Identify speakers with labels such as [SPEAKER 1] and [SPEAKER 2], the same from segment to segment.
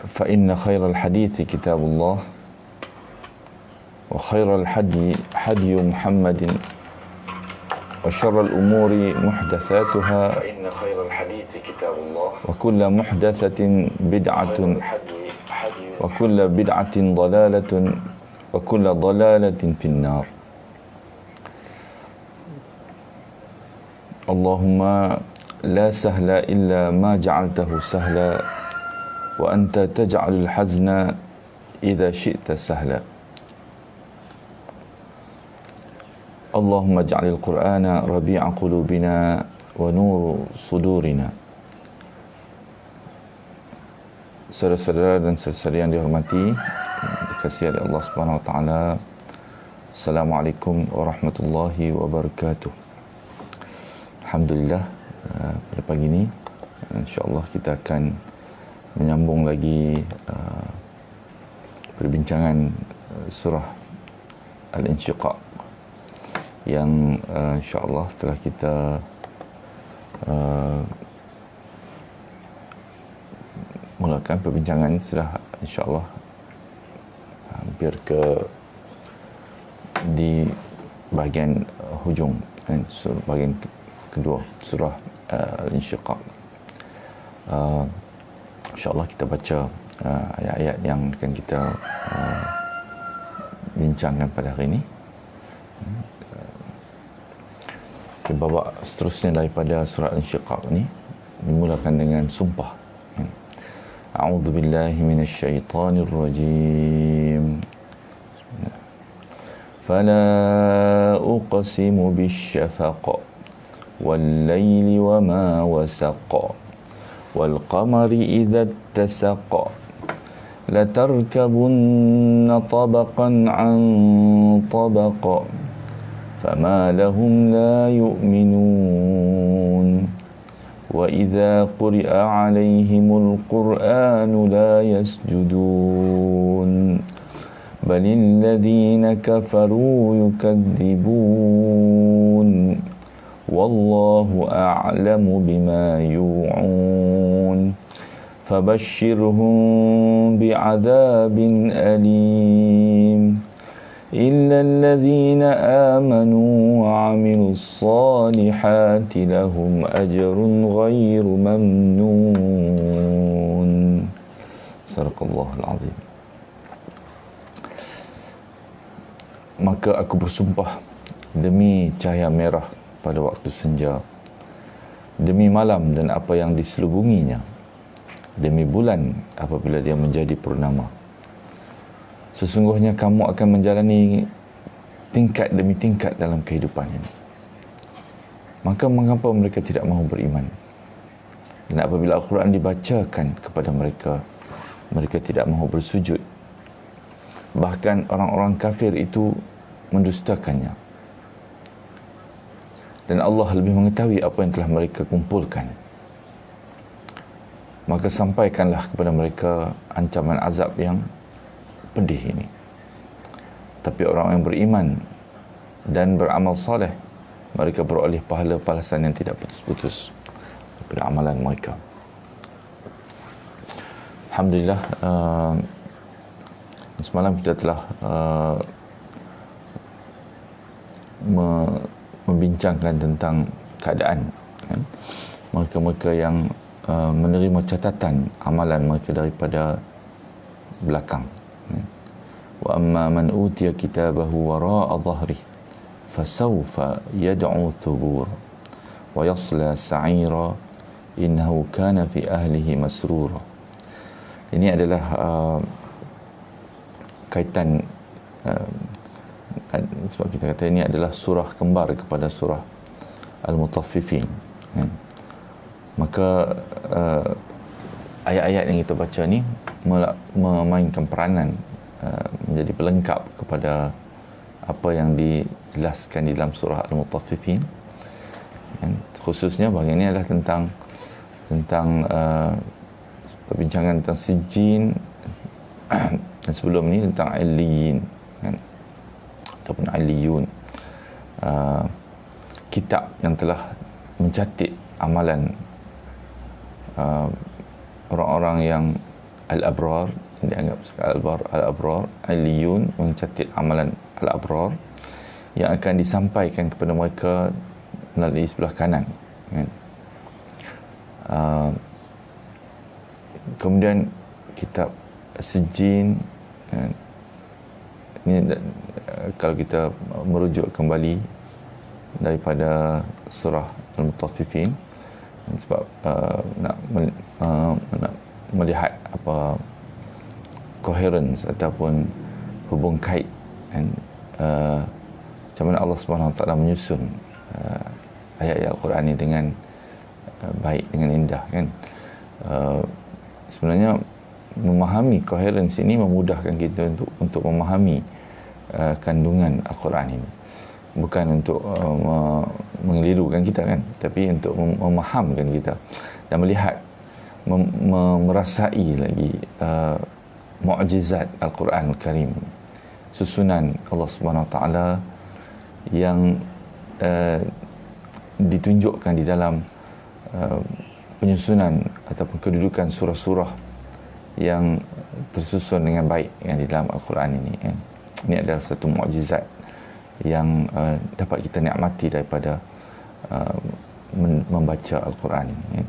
[SPEAKER 1] فإن خير الحديث كتاب الله وخير الهدي هدي محمد وشر الأمور محدثاتها فإن خير الحديث كتاب الله وكل محدثة بدعة وكل بدعة ضلالة وكل ضلالة في النار. اللهم لا سهل إلا ما جعلته سهلا وأنت تجعل الحزن إذا شئت سهلا. اللهم اجعل القرآن ربيع قلوبنا ونور صدورنا. Saudara-saudara dan saudari yang dihormati, dikasihi oleh Allah Subhanahu wa taala. Assalamualaikum warahmatullahi wabarakatuh. Alhamdulillah, pada pagi ini insya-Allah kita akan menyambung lagi perbincangan surah Al-Insyiqaq yang insya-Allah telah kita mulakan perbincangan ini sudah insya-Allah hampir ke di bahagian hujung bahagian kedua surah Al-Insyiqaq. InsyaAllah kita baca ayat-ayat yang akan kita bincangkan pada hari ini. Babak seterusnya daripada surah Al-Insyiqaq ini dimulakan dengan sumpah. A'udzu billahi minasyaitonir rajim. Fala uqsimu bisyafaq wal laili wama wasaq wal qamari idza ittasaqa latarkabunna tabaqan 'an tabaq fama lahum la yu'minun wa idza quri'a 'alaihimul qur'anu la yasjudun balil ladzina kafaru yukadzibun wallahu a'lamu bima yu'un fabashshirhum bi'adzabin alim illa alladhina amanu wa 'amilus salihati lahum ajrun ghairu mamnun. Sadaqallahul azim. Maka aku bersumpah demi cahaya merah pada waktu senja, demi malam dan apa yang diselubunginya, demi bulan apabila dia menjadi purnama. Sesungguhnya kamu akan menjalani tingkat demi tingkat dalam kehidupan ini. Maka mengapa mereka tidak mahu beriman? Dan apabila Al-Quran dibacakan kepada mereka, mereka tidak mahu bersujud. Bahkan orang-orang kafir itu mendustakannya. Dan Allah lebih mengetahui apa yang telah mereka kumpulkan. Maka sampaikanlah kepada mereka ancaman azab yang pedih ini. Tapi orang yang beriman dan beramal saleh, mereka beroleh pahala balasan yang tidak putus-putus daripada amalan mereka. Alhamdulillah, semalam kita telah membincangkan tentang keadaan mereka-mereka yang menerima catatan amalan mereka daripada belakang. Wa amma man utiya kitabahu wara'a dhahrihi fasawfa yad'u thubur wa yasla sa'ira innahu kana fi ahlihi masrura. Ini adalah kaitan sebab kita kata ini adalah surah kembar kepada surah Al-Mutaffifin. Maka ayat-ayat yang kita baca ni memainkan peranan menjadi pelengkap kepada apa yang dijelaskan di dalam surah Al-Mutaffifin. Khususnya bahagian ini adalah tentang perbincangan tentang Sijjin dan sebelum ini tentang Aliyin ataupun Aliyun, kitab yang telah mencatat amalan orang-orang yang al-abrar, dianggap al-abrar, aliyun, mencatat amalan al-abrar yang akan disampaikan kepada mereka melalui sebelah kanan, kan? Kemudian kitab Sijin, kan? Ini kalau kita merujuk kembali daripada surah Al-Mutaffifin, sebab nak melihat apa coherence ataupun hubung kait, kan? Macam mana Allah Subhanahu Wa Taala menyusun ayat-ayat Al-Quran ini dengan baik, dengan indah, kan? Sebenarnya memahami coherence ini memudahkan kita untuk memahami kandungan Al-Quran ini, bukan untuk mengelirukan kita, kan, tapi untuk memahamkan kita dan melihat, merasai lagi mukjizat Al-Quran Karim, susunan Allah Subhanahu Wa Taala yang ditunjukkan di dalam penyusunan ataupun kedudukan surah-surah yang tersusun dengan baik, yang di dalam Al-Quran ini, kan? Ini adalah satu mukjizat yang dapat kita nikmati daripada membaca Al-Quran ini, kan?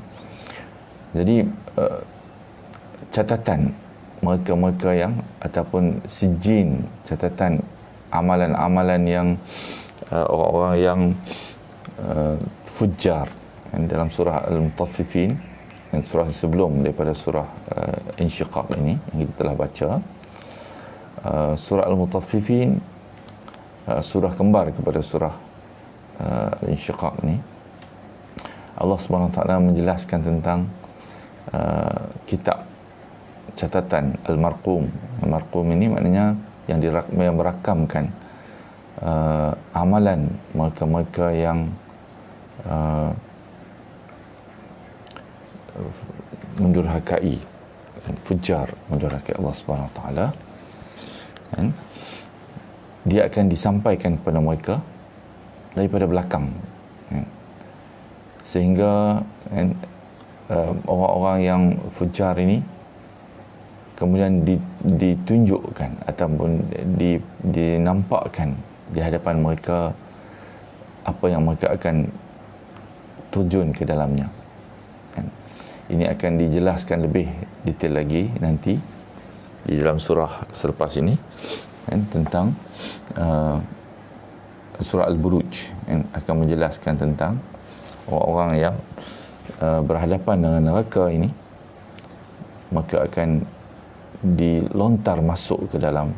[SPEAKER 1] Jadi catatan mereka-mereka yang ataupun sijin, catatan amalan-amalan yang orang-orang yang fujar, kan? Dalam surah Al-Mutaffifin dan surah sebelum daripada surah Insyiqaq ini yang kita telah baca, surah Al-Mutaffifin surah kembar kepada surah Al-Insyiqaq ini. Allah Subhanahu Wa Taala menjelaskan tentang kitab catatan Al-Marqum. Al-Marqum ini maknanya yang merakamkan amalan mereka-mereka yang mendurhakai, fujar, mendurhakai Allah Subhanahu Wa Taala, kan? Dia akan disampaikan kepada mereka daripada belakang, kan? Sehingga, kan, orang-orang yang fujar ini kemudian ditunjukkan ataupun dinampakkan di hadapan mereka apa yang mereka akan terjun ke dalamnya, kan? Ini akan dijelaskan lebih detail lagi nanti di dalam surah selepas ini, kan, tentang surah Al-Buruj, kan, akan menjelaskan tentang orang-orang yang berhadapan dengan neraka ini, maka akan dilontar masuk ke dalam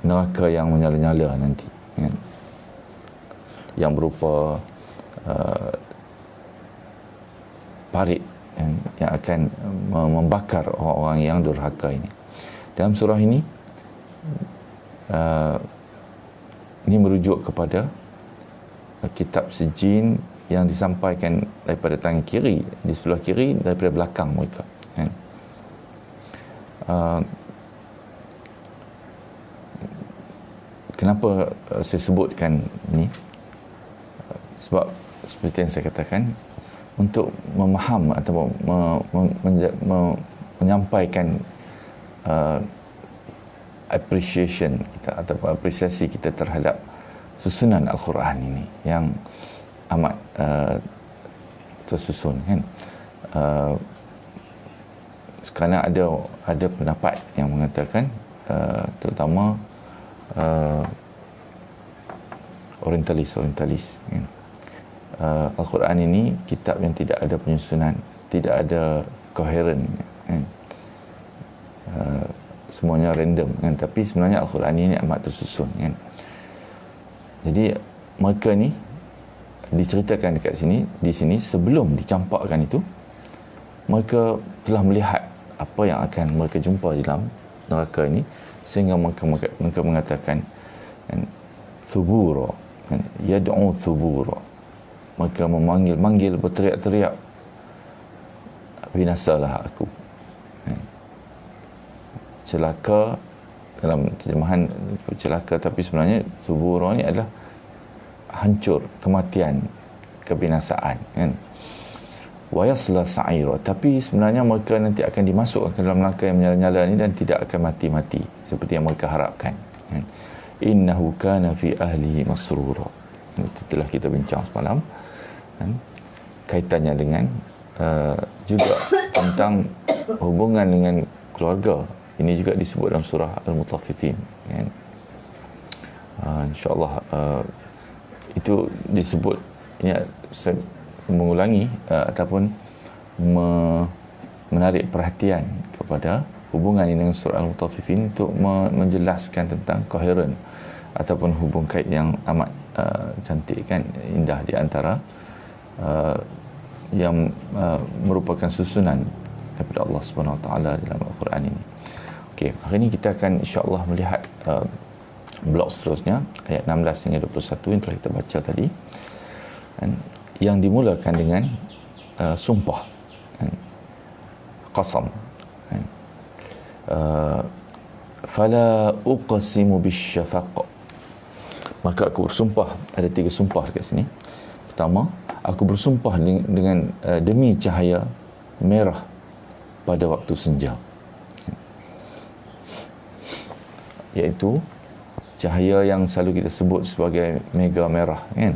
[SPEAKER 1] neraka yang menyala-nyala nanti, kan? Yang berupa parit, kan, yang akan membakar orang-orang yang durhaka ini. Dalam surah ini merujuk kepada kitab Sijin yang disampaikan daripada tangan kiri, di sebelah kiri, daripada belakang mereka, kan? Kenapa saya sebutkan ini? Sebab seperti yang saya katakan, untuk memaham atau menyampaikan appreciation kita atau apresiasi kita terhadap susunan Al-Quran ini yang amat tersusun, kan? Sekarang ada pendapat yang mengatakan, terutama orientalis, kan? Al-Quran ini kitab yang tidak ada penyusunan, tidak ada coherent, kan? Semuanya random, kan? Tapi sebenarnya Al-Quran ini amat tersusun, kan? Jadi mereka ni diceritakan di sini sebelum dicampakkan itu, mereka telah melihat apa yang akan mereka jumpa di dalam neraka ini, sehingga mereka mengatakan, kan, thubura, kan, yad'u thubura, mereka memanggil, berteriak-teriak, binasalah aku, kan? Celaka, dalam terjemahan celaka, tapi sebenarnya thubura ni adalah hancur, kematian, kebinasaan, kan? wa yasla sa'ira, tapi sebenarnya mereka nanti akan dimasukkan ke dalam neraka yang menyala-nyala ini dan tidak akan mati-mati seperti yang mereka harapkan. Innahu kana fi ahlihi masrura. Itu telah kita bincang semalam, kaitannya dengan juga tentang hubungan dengan keluarga. Ini juga disebut dalam surah Al-Mutaffifin, kan? InsyaAllah itu disebut, ini saya mengulangi ataupun menarik perhatian kepada hubungan ini dengan surah Al-Mutaffifin untuk menjelaskan tentang koheren ataupun hubung kait yang amat cantik, kan, indah di antara yang merupakan susunan daripada Allah Subhanahu Wa Taala dalam Al-Quran ini. Okey, hari ini kita akan insya-Allah melihat blok seterusnya, ayat 16 hingga 21 yang telah kita baca tadi, yang dimulakan dengan sumpah, qasam, fala uqsimu bisyafaq, maka aku bersumpah. Ada 3 sumpah dekat sini. Pertama, aku bersumpah dengan demi cahaya merah pada waktu senja, iaitu cahaya yang selalu kita sebut sebagai mega merah, kan,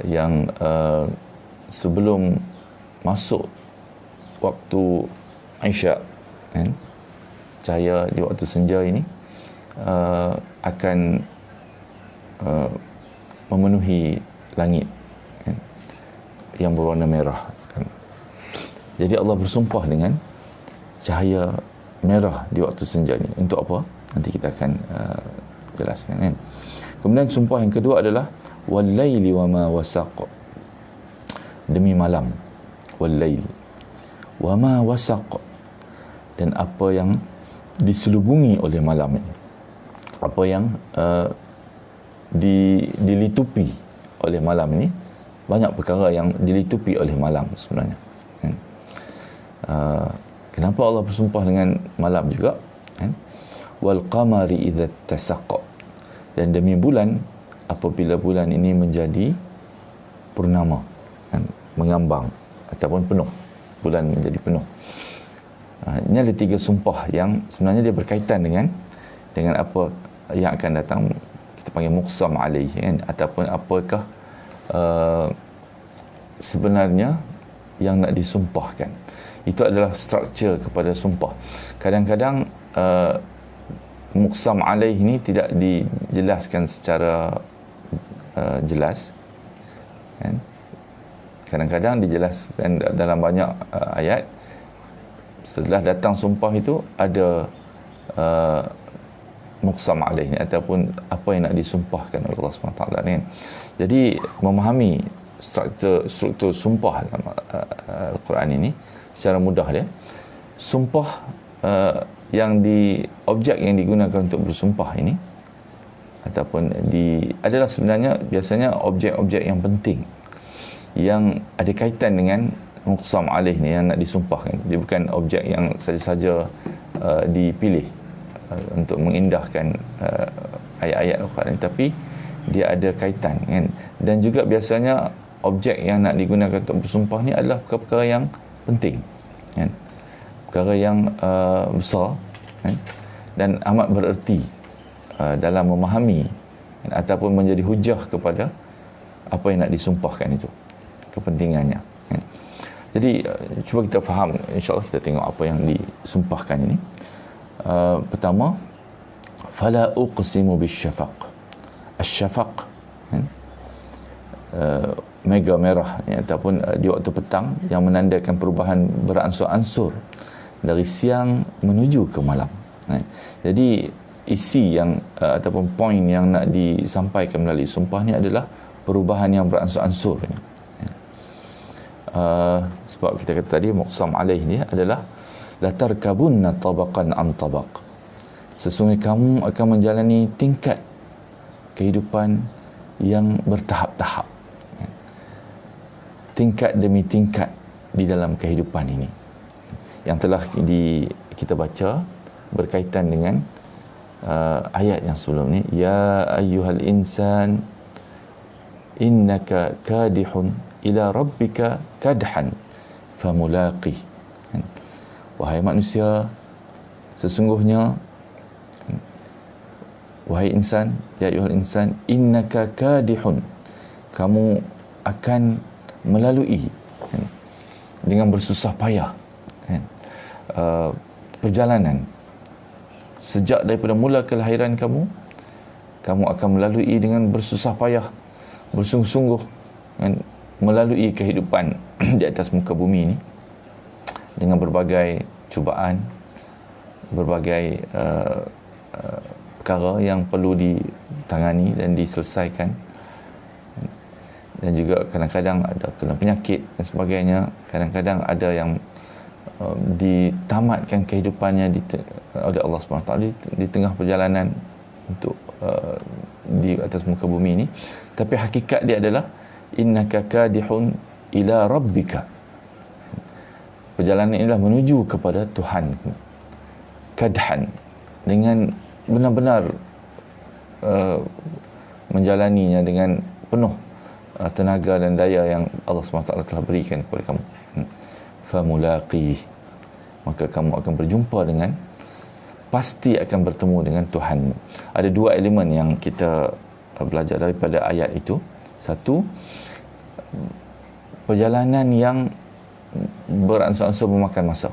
[SPEAKER 1] yang sebelum masuk waktu Isyak, kan, cahaya di waktu senja ini akan memenuhi langit, kan, yang berwarna merah, kan. Jadi Allah bersumpah dengan cahaya merah di waktu senja ini. Untuk apa? Nanti kita akan jelaskan, kan. Kemudian sumpah yang kedua adalah wal-laili wa ma wasaq, demi malam, wal-lail wa ma wasaq, dan apa yang diselubungi oleh malam ini, apa yang dilitupi oleh malam ini. Banyak perkara yang dilitupi oleh malam sebenarnya, kan. Kenapa Allah bersumpah dengan malam juga, kan? Wal qamari idza tasaqqa, dan demi bulan apabila bulan ini menjadi purnama, kan, mengambang ataupun penuh, bulan menjadi penuh. Ini ada 3 sumpah yang sebenarnya dia berkaitan dengan apa yang akan datang, kita panggil muqsam alaih, kan, ataupun apakah sebenarnya yang nak disumpahkan. Itu adalah struktur kepada sumpah. Kadang-kadang muqsam alaih ini tidak dijelaskan secara jelas, kan. Kadang-kadang dijelaskan dalam banyak ayat. Setelah datang sumpah itu ada muqsam alaih ataupun apa yang nak disumpahkan oleh Allah SWT, kan. Jadi memahami struktur sumpah dalam Al-Quran ini secara mudah dia. Sumpah objek yang digunakan untuk bersumpah ini ataupun adalah sebenarnya biasanya objek-objek yang penting yang ada kaitan dengan muqsam alaih ni yang nak disumpahkan. Dia bukan objek yang saja-saja dipilih untuk mengindahkan ayat-ayat Al-Quran, tapi dia ada kaitan, kan. Dan juga biasanya objek yang nak digunakan untuk bersumpah ni adalah perkara-perkara yang penting, kan, perkara yang besar, kan, dan amat bererti dalam memahami ataupun menjadi hujah kepada apa yang nak disumpahkan itu, kepentingannya, kan. Jadi cuba kita faham, insya-Allah kita tengok apa yang disumpahkan ini. Pertama, fala uqsimu bisyafaq. Asy-syafaq, kan, mega merah, ya, ataupun di waktu petang yang menandakan perubahan beransur-ansur dari siang menuju ke malam. Jadi isi yang ataupun poin yang nak disampaikan melalui sumpah ni adalah perubahan yang beransur-ansur. Sebab kita kata tadi muqsam alaih ni adalah la tarkabunna tabaqan an tabaq, sesungguhnya kamu akan menjalani tingkat kehidupan yang bertahap-tahap, tingkat demi tingkat di dalam kehidupan ini yang telah kita baca berkaitan dengan ayat yang sebelum ni. Ya ayyuhal insan innaka kadihun ila rabbika kadhan famulaqi. Wahai manusia, sesungguhnya, wahai insan, ya ayyuhal insan, innaka kadihun, kamu akan melalui dengan bersusah payah perjalanan sejak daripada mula kelahiran kamu akan melalui dengan bersusah payah, bersungguh-sungguh melalui kehidupan di atas muka bumi ini dengan berbagai cubaan, berbagai perkara yang perlu ditangani dan diselesaikan, dan juga kadang-kadang ada kena penyakit dan sebagainya. Kadang-kadang ada yang ditamatkan kehidupannya oleh Allah SWT di tengah perjalanan untuk di atas muka bumi ini. Tapi hakikat dia adalah innaka kadihun ila rabbika. Perjalanan inilah menuju kepada Tuhan. Kadhan, dengan benar-benar menjalaninya dengan penuh tenaga dan daya yang Allah SWT telah berikan kepada kamu. Famulaqi, maka kamu akan berjumpa dengan, pasti akan bertemu dengan Tuhanmu. Ada dua elemen yang kita belajar daripada ayat itu. Satu, perjalanan yang beransur-ansur memakan masa.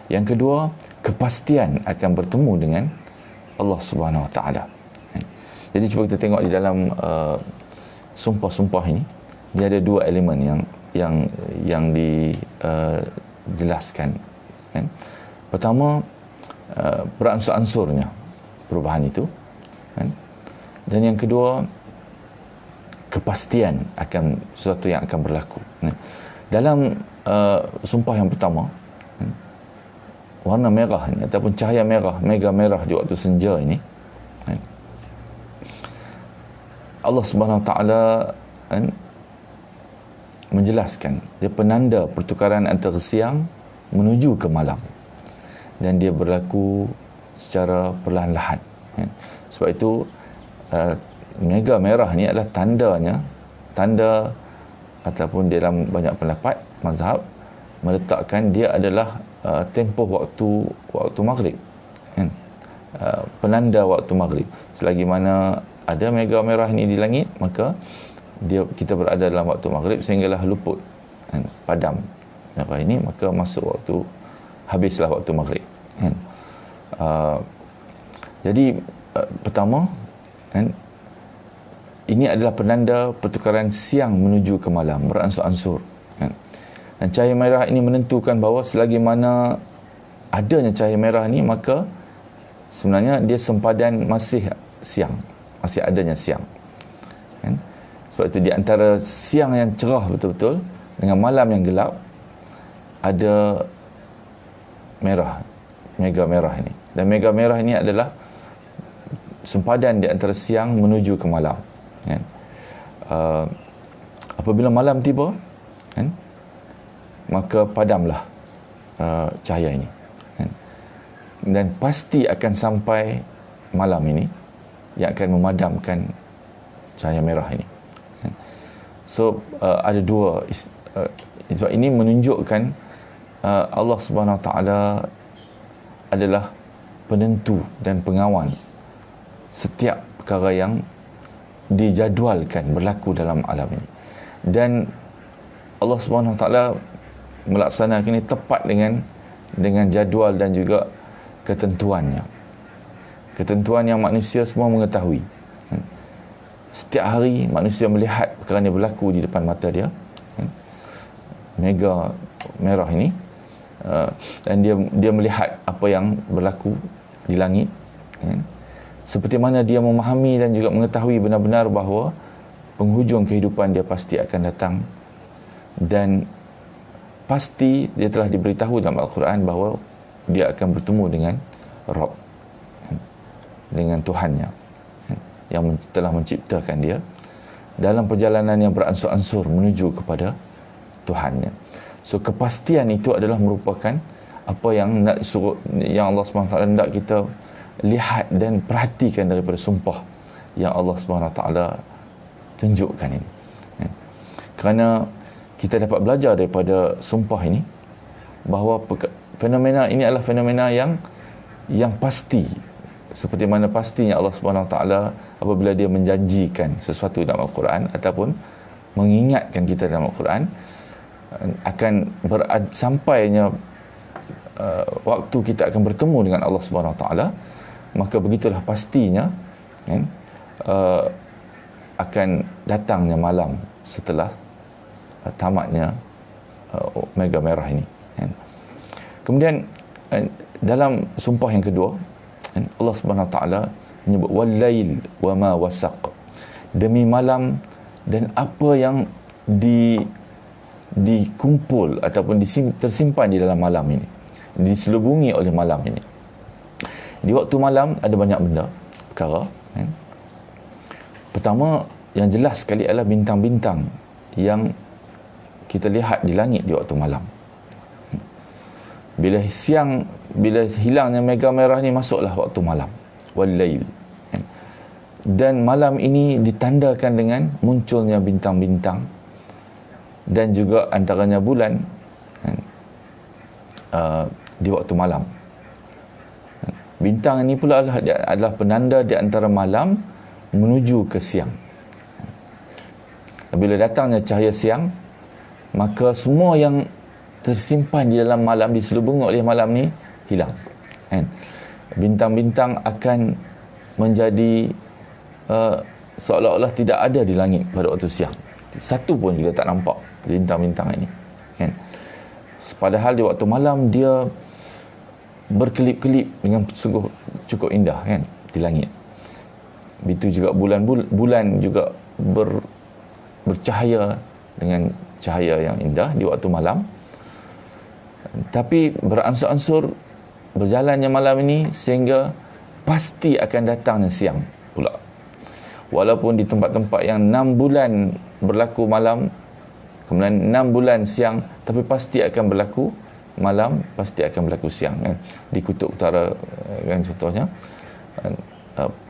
[SPEAKER 1] Yang kedua, kepastian akan bertemu dengan Allah Subhanahu Wa Taala. Jadi cuba kita tengok di dalam sumpah-sumpah ini, dia ada dua elemen yang dijelaskan. Pertama, beransur-ansurnya perubahan itu, dan yang kedua, kepastian akan sesuatu yang akan berlaku. Dalam sumpah yang pertama, warna merah ni ataupun cahaya merah, mega merah di waktu senja ini, Allah Subhanahu Wa Taala menjelaskan dia penanda pertukaran antara siang menuju ke malam, dan dia berlaku secara perlahan-lahan. Sebab itu mega merah ni adalah tanda ataupun dalam banyak pendapat mazhab meletakkan dia adalah tempoh waktu maghrib, penanda waktu maghrib. Selagi mana ada mega merah ni di langit, maka kita berada dalam waktu maghrib, sehinggalah luput, padam merah ini, maka masuk waktu, habislah waktu maghrib. Jadi pertama, ini adalah penanda pertukaran siang menuju ke malam, beransur-ansur. Dan cahaya merah ini menentukan bahawa selagi mana adanya cahaya merah ni, maka sebenarnya dia sempadan masih siang, masih adanya siang. Sebab itu di antara siang yang cerah betul-betul dengan malam yang gelap, ada merah, mega merah ini. Dan mega merah ini adalah sempadan di antara siang menuju ke malam. Apabila malam tiba, maka padamlah cahaya ini, dan pasti akan sampai malam ini yang akan memadamkan cahaya merah ini. So ada dua, sebab ini menunjukkan Allah Subhanahu Wa Taala adalah penentu dan pengawal setiap perkara yang dijadualkan berlaku dalam alam ini. Dan Allah Subhanahu Wa Taala melaksanakan ini tepat dengan jadual dan juga ketentuannya. Ketentuan yang manusia semua mengetahui. Setiap hari manusia melihat perkara ini berlaku di depan mata dia, mega merah ini, dan dia melihat apa yang berlaku di langit, seperti mana dia memahami dan juga mengetahui benar-benar bahawa penghujung kehidupan dia pasti akan datang, dan pasti dia telah diberitahu dalam Al-Quran bahawa dia akan bertemu dengan Rabb, dengan Tuhannya yang telah menciptakan dia, dalam perjalanan yang beransur-ansur menuju kepada Tuhannya. So kepastian itu adalah merupakan apa yang yang Allah SWT nak kita lihat dan perhatikan daripada sumpah yang Allah SWT tunjukkan ini. Kerana kita dapat belajar daripada sumpah ini bahawa fenomena ini adalah fenomena yang pasti, seperti mana pastinya Allah Subhanahu Wa Taala apabila dia menjanjikan sesuatu dalam Al-Quran ataupun mengingatkan kita dalam Al-Quran akan sampainya waktu kita akan bertemu dengan Allah Subhanahu Wa Taala, maka begitulah pastinya kan, akan datangnya malam setelah tamatnya Mega Merah ini kan. Kemudian dalam sumpah yang kedua kan, Allah Subhanahu Wa Taala menyebut wal-lail wa ma wasaq, demi malam dan apa yang dikumpul ataupun tersimpan di dalam malam ini, diselubungi oleh malam ini. Di waktu malam ada banyak benda, perkara kan? Pertama yang jelas sekali adalah bintang-bintang yang kita lihat di langit di waktu malam. Bila hilangnya Mega Merah ni, masuklah waktu malam, wal-lail kan? Dan malam ini ditandakan dengan munculnya bintang-bintang dan juga antaranya bulan kan? Di waktu malam. Bintang ini pula adalah penanda di antara malam menuju ke siang. Bila datangnya cahaya siang, maka semua yang tersimpan di dalam malam, diselubungi oleh malam ni, hilang kan? Bintang-bintang akan menjadi seolah-olah tidak ada di langit pada waktu siang. Satu pun kita tak nampak bintang-bintang ini kan? Padahal di waktu malam dia berkelip-kelip dengan sungguh cukup indah kan di langit. Begitu juga bulan juga bercahaya dengan cahaya yang indah di waktu malam. Tapi beransur-ansur berjalannya malam ini sehingga pasti akan datangnya siang pula. Walaupun di tempat-tempat yang 6 bulan berlaku malam, kemudian 6 bulan siang, tapi pasti akan berlaku malam, pasti akan berlaku siang kan? Di kutub utara kan contohnya.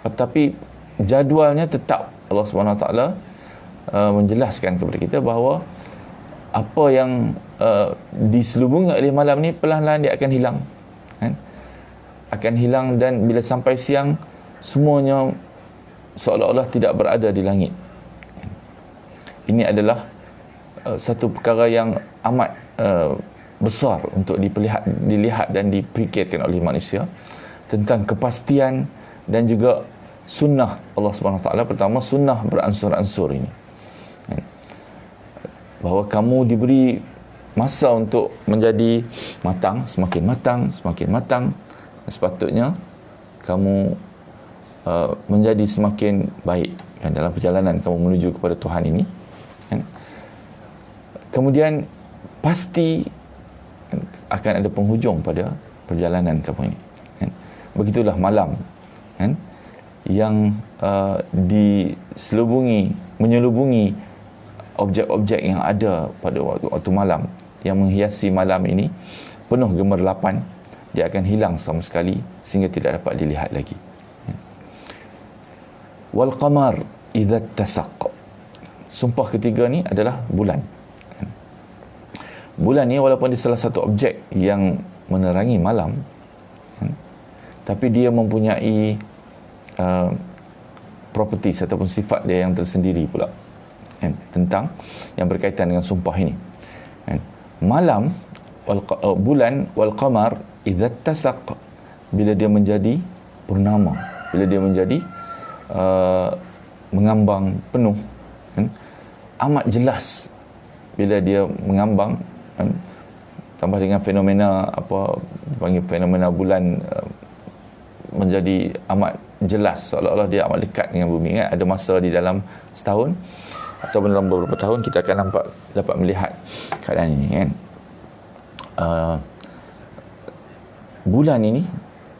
[SPEAKER 1] Tetapi jadualnya tetap Allah Subhanahu Wa Taala menjelaskan kepada kita bahawa apa yang diselubungi oleh malam ni perlahan-lahan dia akan hilang kan? Akan hilang, dan bila sampai siang semuanya seolah-olah tidak berada di langit. Ini adalah satu perkara yang amat besar untuk dilihat dan dipikirkan oleh manusia tentang kepastian dan juga sunnah Allah Subhanahu Wa Taala. Pertama, sunnah beransur-ansur ini, bahawa kamu diberi masa untuk menjadi matang, semakin matang, sepatutnya kamu menjadi semakin baik kan, dalam perjalanan kamu menuju kepada Tuhan ini kan. Kemudian pasti akan ada penghujung pada perjalanan kamu ini kan. Begitulah malam kan, yang menyelubungi objek-objek yang ada pada waktu malam, yang menghiasi malam ini penuh gemerlapan, dia akan hilang sama sekali sehingga tidak dapat dilihat lagi. Wal qamar idza tasaq. Sumpah ketiga ni adalah bulan. Bulan ni walaupun dia salah satu objek yang menerangi malam, tapi dia mempunyai properties ataupun sifat dia yang tersendiri pula tentang yang berkaitan dengan sumpah ini. Malam, bulan, wal qamar idza tasaq, bila dia menjadi purnama, bila dia menjadi mengambang penuh amat jelas, bila dia mengambang tambah dengan fenomena dipanggil fenomena bulan menjadi amat jelas, seolah-olah dia amat dekat dengan bumi kan. Ada masa di dalam setahun ataupun dalam beberapa tahun kita akan dapat melihat keadaan ini kan. Bulan ini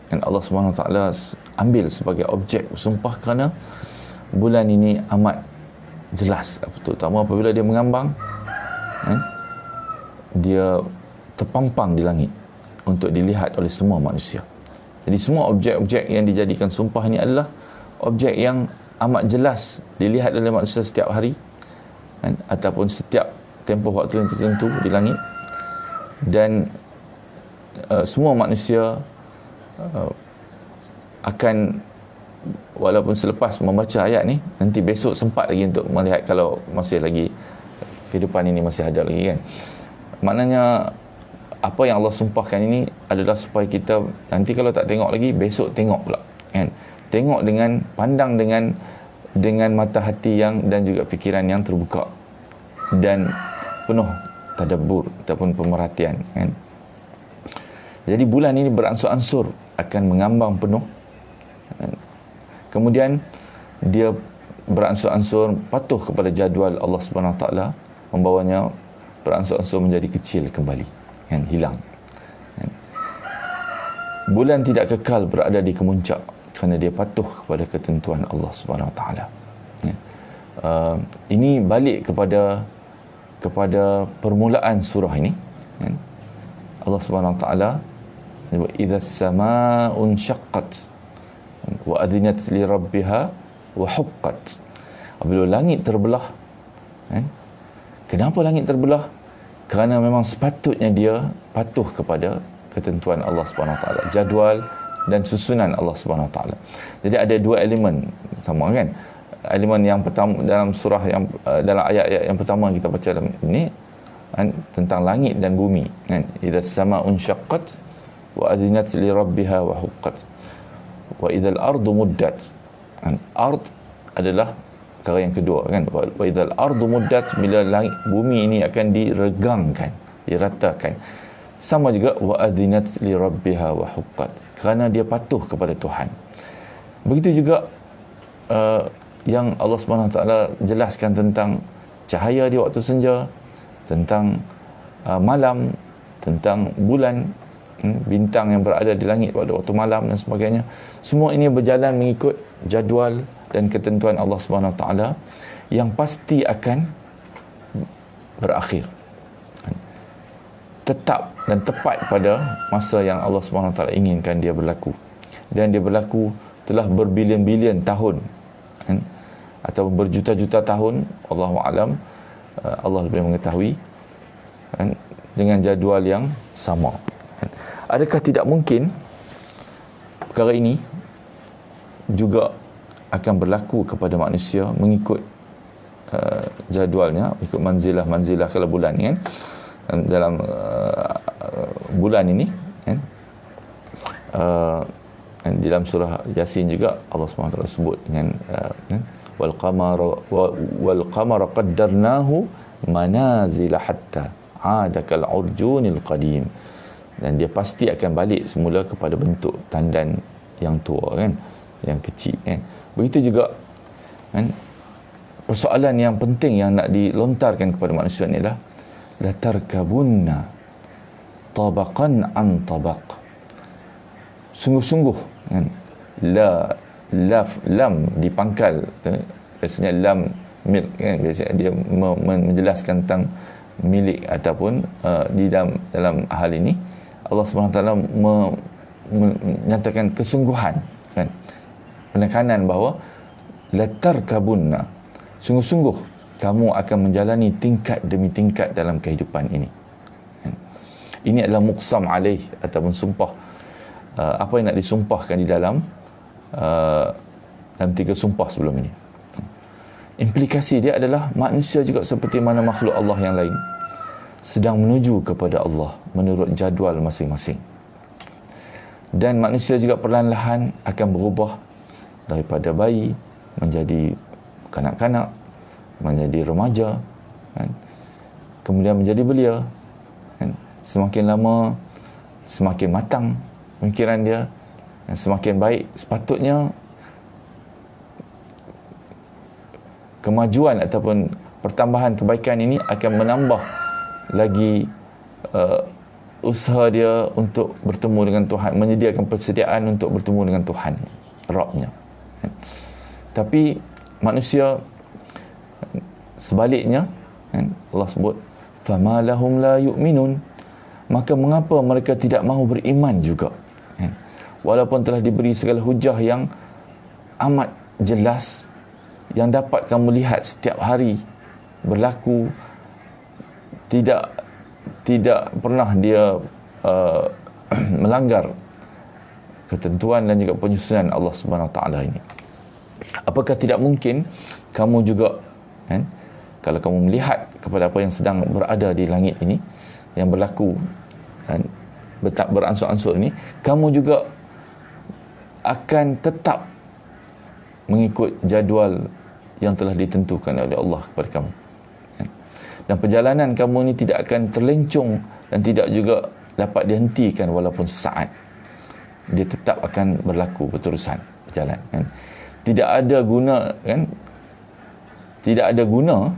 [SPEAKER 1] kan Allah Subhanahu Wa Taala ambil sebagai objek sumpah kerana bulan ini amat jelas, terutama apabila dia mengambang kan, dia terpampang di langit untuk dilihat oleh semua manusia. Jadi semua objek-objek yang dijadikan sumpah ni adalah objek yang amat jelas dilihat oleh manusia setiap hari kan, ataupun setiap tempoh waktu yang tertentu di langit, dan semua manusia akan, walaupun selepas membaca ayat ni, nanti besok sempat lagi untuk melihat kalau masih lagi kehidupan ini masih ada lagi kan. Maknanya apa yang Allah sumpahkan ini adalah supaya kita nanti kalau tak tengok lagi, besok tengok pula kan. Tengok dengan, pandang dengan mata hati yang, dan juga fikiran yang terbuka dan penuh tadabbur ataupun pemerhatian kan. Jadi bulan ini beransur-ansur akan mengambang penuh. Kemudian dia beransur-ansur patuh kepada jadual Allah Subhanahu Wa Taala, membawanya beransur-ansur menjadi kecil kembali kan, hilang kan. Bulan tidak kekal berada di kemuncak kerana dia patuh kepada ketentuan Allah Subhanahu Wa Taala kan. Ini balik kepada permulaan surah ini kan. Allah Subhanahu Wa Taala idza as-samaa'un syaqqat wa adhinat li rabbiha wa huqqat. Apabila langit terbelah kan? Kenapa langit terbelah? Kerana memang sepatutnya dia patuh kepada ketentuan Allah Subhanahu Wa Taala, jadual dan susunan Allah Subhanahu Wa Taala. Jadi ada dua elemen sama kan. Elemen yang pertama dalam surah yang dalam ayat-ayat yang pertama kita baca dalam ini kan, tentang langit dan bumi kan. Idza as-samaa'un syaqqat wa adhinat li rabbiha wa huqqat wa idzal ardu muddat kan. Ard adalah perkara yang kedua kan. Wa idzal ardu muddat, bila langit bumi ini akan diregangkan, diratakan. Sama juga wa adhinat li rabbiha wa huqqat, kerana dia patuh kepada Tuhan. Begitu juga yang Allah Subhanahu Wa Taala jelaskan tentang cahaya di waktu senja, tentang malam, tentang bulan, bintang yang berada di langit pada waktu malam dan sebagainya. Semua ini berjalan mengikut jadual dan ketentuan Allah Subhanahu Wa Taala yang pasti akan berakhir, tetap dan tepat pada masa yang Allah Subhanahu Wa Taala inginkan dia berlaku. Dan dia berlaku telah berbilion-bilion tahun kan? Atau berjuta-juta tahun, Allahu a'lam, Allah lebih mengetahui kan? Dengan jadual yang sama. Adakah tidak mungkin perkara ini juga akan berlaku kepada manusia mengikut jadualnya, ikut manzilah kalau bulan ni kan, dalam bulan ini kan, di dalam surah Yasin juga Allah SWT sebut dengan wal qamara qaddarnahu manazila hatta 'ada kal urjunil qadim. Dan dia pasti akan balik semula kepada bentuk tandan yang tua kan, yang kecil kan. Begitu juga kan, persoalan yang penting yang nak dilontarkan kepada manusia ni lah, la tarkabunna tabaqan an tabaq. Sungguh-sungguh kan, lam dipangkal, biasanya lam milk kan, biasanya dia menjelaskan tentang milik ataupun di dalam hal ini Allah SWT menyatakan kesungguhan kan, penekanan bahawa latarkabunna, sungguh-sungguh kamu akan menjalani tingkat demi tingkat dalam kehidupan ini. Ini adalah muqsam alaih ataupun sumpah, apa yang nak disumpahkan di dalam tiga sumpah sebelum ini. Implikasi dia adalah manusia juga seperti mana makhluk Allah yang lain sedang menuju kepada Allah menurut jadual masing-masing. Dan manusia juga perlahan-lahan akan berubah daripada bayi menjadi kanak-kanak, menjadi remaja kan? Kemudian menjadi belia kan? Semakin lama semakin matang pemikiran dia dan semakin baik. Sepatutnya kemajuan ataupun pertambahan kebaikan ini akan menambah lagi usaha dia untuk bertemu dengan Tuhan, menyediakan persediaan untuk bertemu dengan Tuhan Rabbnya. Tapi manusia sebaliknya kan, Allah sebut fama lahum la yu'minun, maka mengapa mereka tidak mahu beriman juga kan? Walaupun telah diberi segala hujah yang amat jelas yang dapat kamu lihat setiap hari berlaku tidak pernah dia melanggar ketentuan dan juga penyusunan Allah Subhanahu Wa Taala ini. Apakah tidak mungkin kamu juga, kan, kalau kamu melihat kepada apa yang sedang berada di langit ini, yang berlaku, kan, beransur-ansur ini, kamu juga akan tetap mengikut jadual yang telah ditentukan oleh Allah kepada kamu, kan? Dan perjalanan kamu ini tidak akan terlencong dan tidak juga dapat dihentikan walaupun sesaat. Dia tetap akan berlaku berterusan berjalan, kan? Tidak ada guna, kan? Tidak ada guna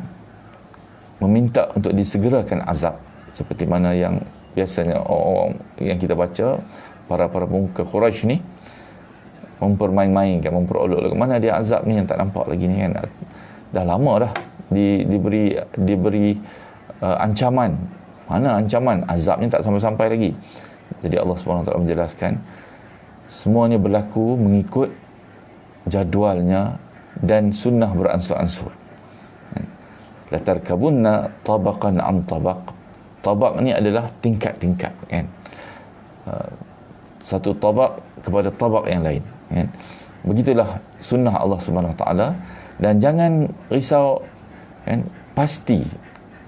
[SPEAKER 1] meminta untuk disegerakan azab seperti mana yang biasanya orang yang kita baca, para pemuka Quraisy ni mempermain-mainkan, memperolok-olok, mana dia azab ni yang tak nampak lagi ni, kan? Dah lama dah diberi ancaman. Mana ancaman? Azabnya tak sampai-sampai lagi. Jadi Allah SWT menjelaskan semuanya berlaku mengikut jadualnya dan sunnah beransur-ansur. Latarkabunna tabaqan an tabaq. Tabaq ni adalah tingkat-tingkat, kan? Satu tabaq kepada tabaq yang lain, kan? Begitulah sunnah Allah Subhanahu Wa Taala. Dan jangan risau, kan? Pasti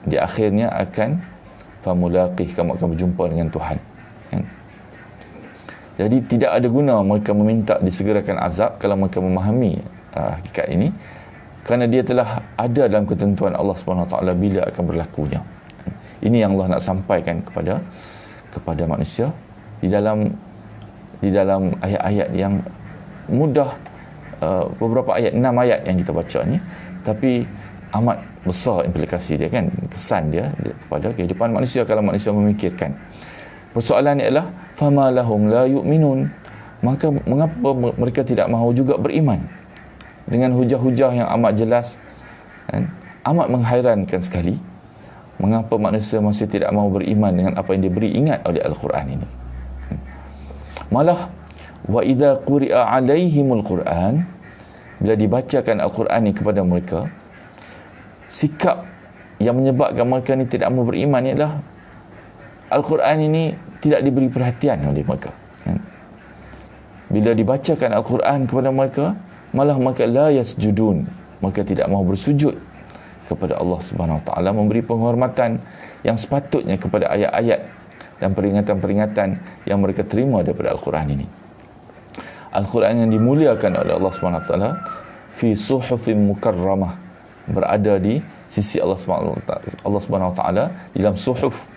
[SPEAKER 1] di akhirnya akan famulaqih, kamu akan berjumpa dengan Tuhan, kan? Jadi tidak ada guna mereka meminta disegerakan azab kalau mereka memahami hakikat ini, kerana dia telah ada dalam ketentuan Allah SWT bila akan berlakunya. Ini yang Allah nak sampaikan kepada manusia di dalam ayat-ayat yang mudah, beberapa ayat, 6 ayat yang kita baca ni, tapi amat besar implikasi dia, kan, kesan dia kepada kehidupan manusia kalau manusia memikirkan. Persoalan ini adalah fama lahum la yu'minun, maka mengapa mereka tidak mahu juga beriman dengan hujah-hujah yang amat jelas, kan? Amat menghairankan sekali mengapa manusia masih tidak mahu beriman dengan apa yang diberi ingat oleh Al-Quran ini. Malah wa idza quri'a 'alaihimul Quran, bila dibacakan Al-Quran ini kepada mereka, sikap yang menyebabkan mereka ni tidak mahu beriman ialah Al-Quran ini tidak diberi perhatian oleh mereka, kan? Bila dibacakan Al-Quran kepada mereka, malah mereka la yasjudun, mereka tidak mahu bersujud kepada Allah Subhanahu Wa Taala, memberi penghormatan yang sepatutnya kepada ayat-ayat dan peringatan-peringatan yang mereka terima daripada Al-Quran ini. Al-Quran yang dimuliakan oleh Allah Subhanahu Wa Taala fi suhufin mukarramah, berada di sisi Allah Subhanahu Wa Taala dalam suhuf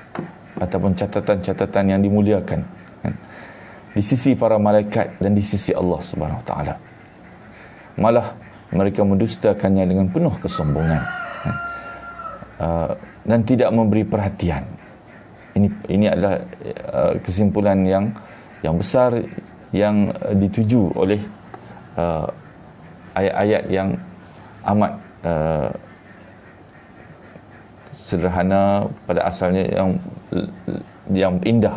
[SPEAKER 1] ataupun catatan-catatan yang dimuliakan, kan? Di sisi para malaikat dan di sisi Allah Subhanahu Wa Taala. Malah mereka mendustakannya dengan penuh kesombongan, kan? Dan tidak memberi perhatian. Ini adalah kesimpulan yang besar yang dituju oleh ayat-ayat yang amat sederhana pada asalnya, yang indah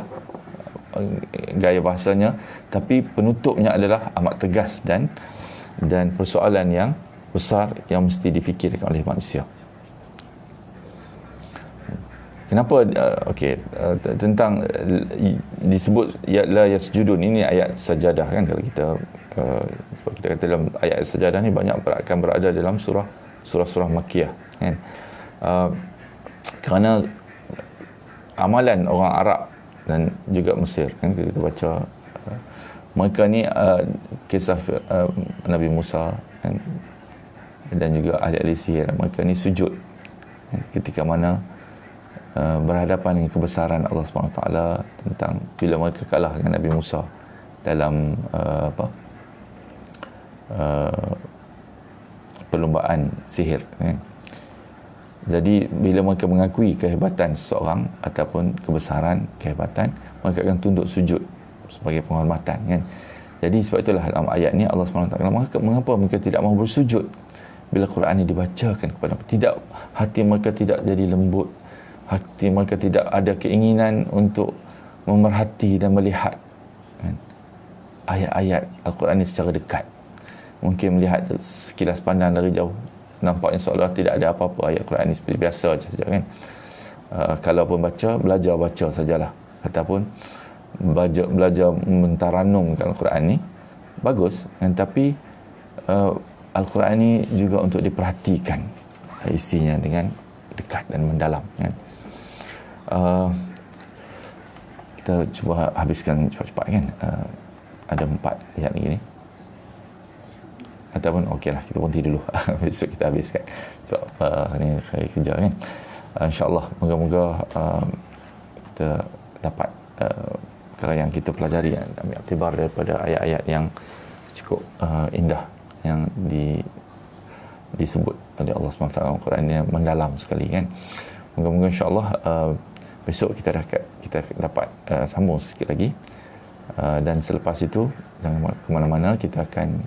[SPEAKER 1] gaya bahasanya, tapi penutupnya adalah amat tegas dan persoalan yang besar yang mesti difikirkan oleh manusia. Kenapa tentang disebut la yasjudun, ini ayat sajadah, kan? Kalau kita kita kata dalam ayat sajadah ni banyak akan berada dalam surah-surah Makkiyah, kan? Kerana amalan orang Arab dan juga Mesir, kan, kita baca mereka ni kisah Nabi Musa, kan, dan juga ahli-ahli sihir, mereka ni sujud, kan, ketika mana berhadapan dengan kebesaran Allah SWT, tentang bila mereka kalah dengan Nabi Musa dalam perlombaan sihir, kan? Jadi bila mereka mengakui kehebatan seseorang ataupun kebesaran, kehebatan, mereka akan tunduk sujud sebagai penghormatan, kan? Jadi sebab itulah dalam ayat ni Allah SWT, mengapa mereka tidak mahu bersujud bila Quran ini dibacakan kepada mereka? Tidak, hati mereka tidak jadi lembut, hati mereka tidak ada keinginan untuk memerhati dan melihat, kan, ayat-ayat Al-Quran ini secara dekat. Mungkin melihat sekilas pandang dari jauh, nampaknya seolah tidak ada apa-apa ayat Quran ini seperti biasa saja, kan? Kalau pun belajar baca sajalah, ataupun belajar mentaranumkan Al-Quran ni bagus kan, tapi Al-Quran ni juga untuk diperhatikan isinya dengan dekat dan mendalam kan. Kita cuba habiskan cepat-cepat kan. Ada 4 ayat ni ataupun okeylah kita berhenti dulu besok kita habiskan sebab ni hari kerja kan. InsyaAllah moga-moga kita dapat perkara yang kita pelajari, ambil iktibar daripada ayat-ayat yang cukup indah yang disebut oleh Allah SWT dalam Al-Quran yang mendalam sekali kan. Moga-moga insyaAllah besok kita dapat sambung sikit lagi, dan selepas itu jangan ke mana-mana, kita akan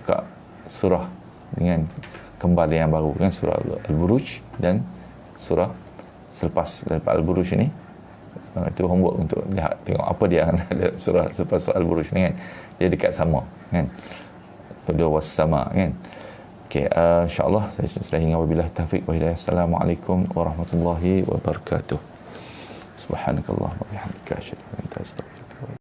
[SPEAKER 1] buka surah dengan kembali yang baru kan, surah Al-Buruj, dan surah selepas daripada Al-Buruj ini itu homework untuk lihat tengok apa dia ada surah selepas surah Al-Buruj ni kan, dia dekat sama kan, dia was-sama kan. Okey, insya-Allah saya sudah hingga wabillahi taufiq wa hidayah. Assalamualaikum warahmatullahi wabarakatuh. Subhanakallah wa bihamdika asyhadu an la ilaha illa anta astaghfiruka